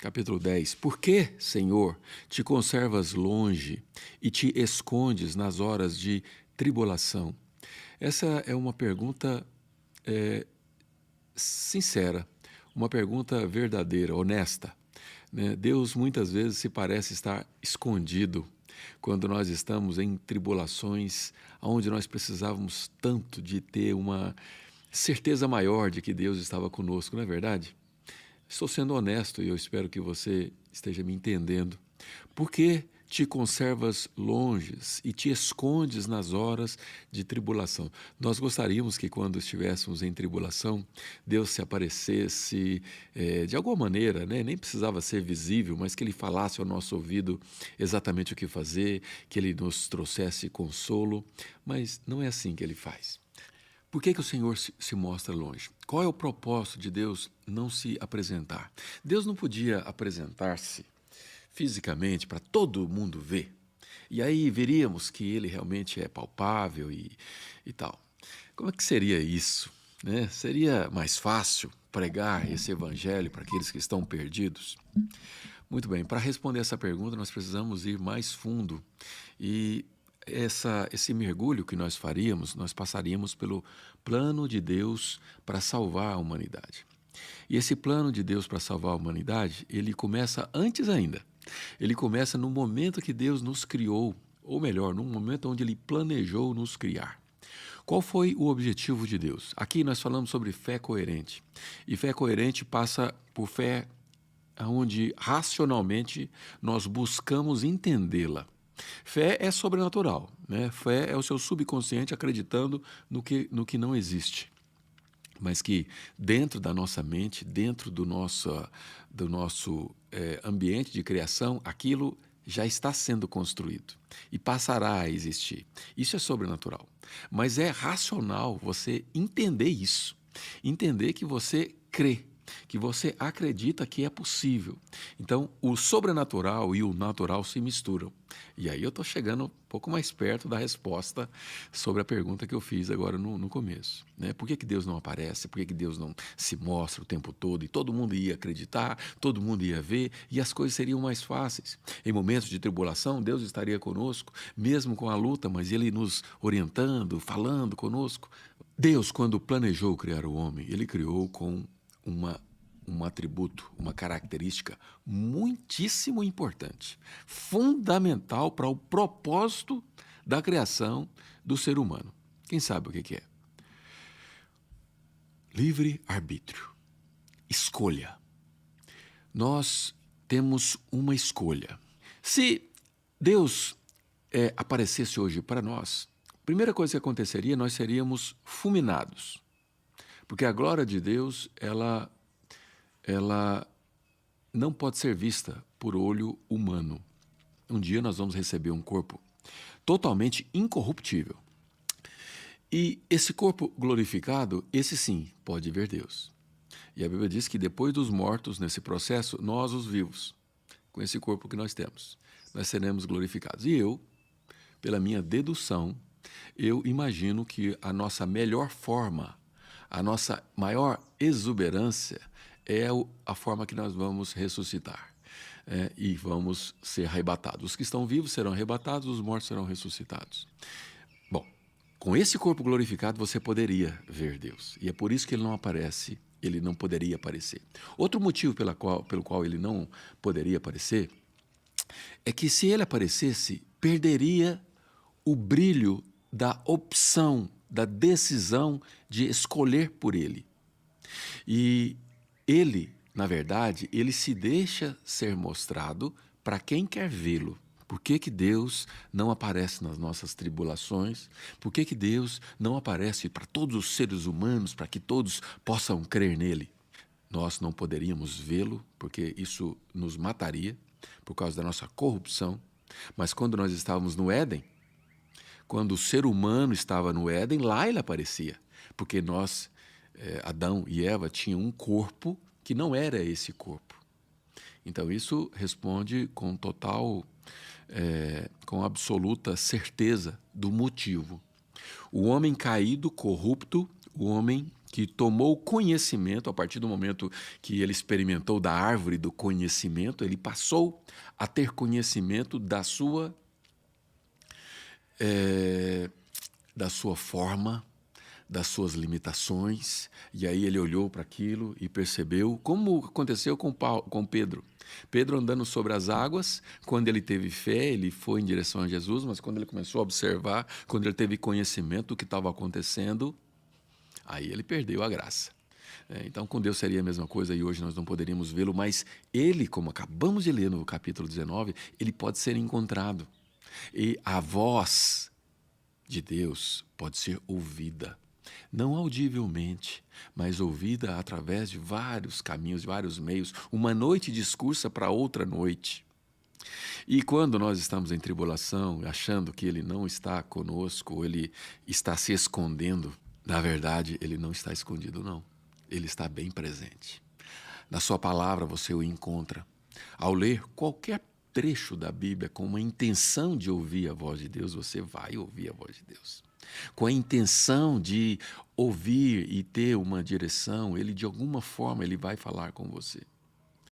capítulo 10. Por que, Senhor, te conservas longe e te escondes nas horas de tribulação? Essa é uma pergunta sincera, uma pergunta verdadeira, honesta, né? Deus muitas vezes se parece estar escondido quando nós estamos em tribulações onde nós precisávamos tanto de ter uma certeza maior de que Deus estava conosco, não é verdade? Estou sendo honesto e eu espero que você esteja me entendendo. Por que te conservas longes e te escondes nas horas de tribulação? Nós gostaríamos que quando estivéssemos em tribulação, Deus se aparecesse de alguma maneira, né? Nem precisava ser visível, mas que Ele falasse ao nosso ouvido exatamente o que fazer, que Ele nos trouxesse consolo, mas não é assim que Ele faz. Por que o Senhor se mostra longe? Qual é o propósito de Deus não se apresentar? Deus não podia apresentar-se fisicamente para todo mundo ver. E aí veríamos que ele realmente é palpável e tal. Como é que seria isso, né? Seria mais fácil pregar esse evangelho para aqueles que estão perdidos? Muito bem, para responder essa pergunta nós precisamos ir mais fundo e esse mergulho que nós faríamos, nós passaríamos pelo plano de Deus para salvar a humanidade. E esse plano de Deus para salvar a humanidade, ele começa antes ainda. Ele começa no momento que Deus nos criou, ou melhor, no momento onde Ele planejou nos criar. Qual foi o objetivo de Deus? Aqui nós falamos sobre fé coerente. E fé coerente passa por fé onde racionalmente nós buscamos entendê-la. Fé é sobrenatural, né? Fé é o seu subconsciente acreditando no que não existe, mas que dentro da nossa mente, dentro do nosso ambiente de criação, aquilo já está sendo construído e passará a existir. Isso é sobrenatural, mas é racional você entender isso, entender que você crê, que você acredita que é possível. Então, o sobrenatural e o natural se misturam. E aí eu estou chegando um pouco mais perto da resposta sobre a pergunta que eu fiz agora no começo, né? Por que Deus não aparece? Por que Deus não se mostra o tempo todo? E todo mundo ia acreditar, todo mundo ia ver, e as coisas seriam mais fáceis. Em momentos de tribulação, Deus estaria conosco, mesmo com a luta, mas Ele nos orientando, falando conosco. Deus, quando planejou criar o homem, Ele criou com um atributo, uma característica muitíssimo importante, fundamental para o propósito da criação do ser humano. Quem sabe o que é? Livre-arbítrio. Escolha. Nós temos uma escolha. Se Deus aparecesse hoje para nós, a primeira coisa que aconteceria, nós seríamos fulminados. Porque a glória de Deus, ela não pode ser vista por olho humano. Um dia nós vamos receber um corpo totalmente incorruptível. E esse corpo glorificado, esse sim, pode ver Deus. E a Bíblia diz que depois dos mortos, nesse processo, nós os vivos, com esse corpo que nós temos, nós seremos glorificados. E eu, pela minha dedução, eu imagino que a nossa melhor forma, a nossa maior exuberância é a forma que nós vamos ressuscitar e vamos ser arrebatados. Os que estão vivos serão arrebatados, os mortos serão ressuscitados. Bom, com esse corpo glorificado você poderia ver Deus. E é por isso que Ele não aparece, Ele não poderia aparecer. Outro motivo pelo qual Ele não poderia aparecer é que se Ele aparecesse, perderia o brilho da opção, da decisão de escolher por Ele. E Ele, na verdade, Ele se deixa ser mostrado para quem quer vê-lo. Por que Deus não aparece nas nossas tribulações? Por que Deus não aparece para todos os seres humanos, para que todos possam crer nele? Nós não poderíamos vê-lo, porque isso nos mataria, por causa da nossa corrupção. Mas quando nós estávamos no Éden, quando o ser humano estava no Éden, lá ele aparecia, porque nós, Adão e Eva, tinham um corpo que não era esse corpo. Então isso responde com com absoluta certeza do motivo. O homem caído, corrupto, o homem que tomou conhecimento, a partir do momento que ele experimentou da árvore do conhecimento, ele passou a ter conhecimento da sua forma, das suas limitações, e aí ele olhou para aquilo e percebeu, como aconteceu com Pedro. Pedro andando sobre as águas, quando ele teve fé, ele foi em direção a Jesus, mas quando ele começou a observar, quando ele teve conhecimento do que estava acontecendo, aí ele perdeu a graça. Então, com Deus seria a mesma coisa e hoje nós não poderíamos vê-lo, mas ele, como acabamos de ler no capítulo 19, ele pode ser encontrado. E a voz de Deus pode ser ouvida, não audivelmente, mas ouvida através de vários caminhos, de vários meios. Uma noite discursa para outra noite. E quando nós estamos em tribulação, achando que Ele não está conosco, Ele está se escondendo, na verdade, Ele não está escondido, não. Ele está bem presente. Na sua palavra você o encontra. Ao ler qualquer trecho da Bíblia com uma intenção de ouvir a voz de Deus, você vai ouvir a voz de Deus. Com a intenção de ouvir e ter uma direção, Ele de alguma forma ele vai falar com você.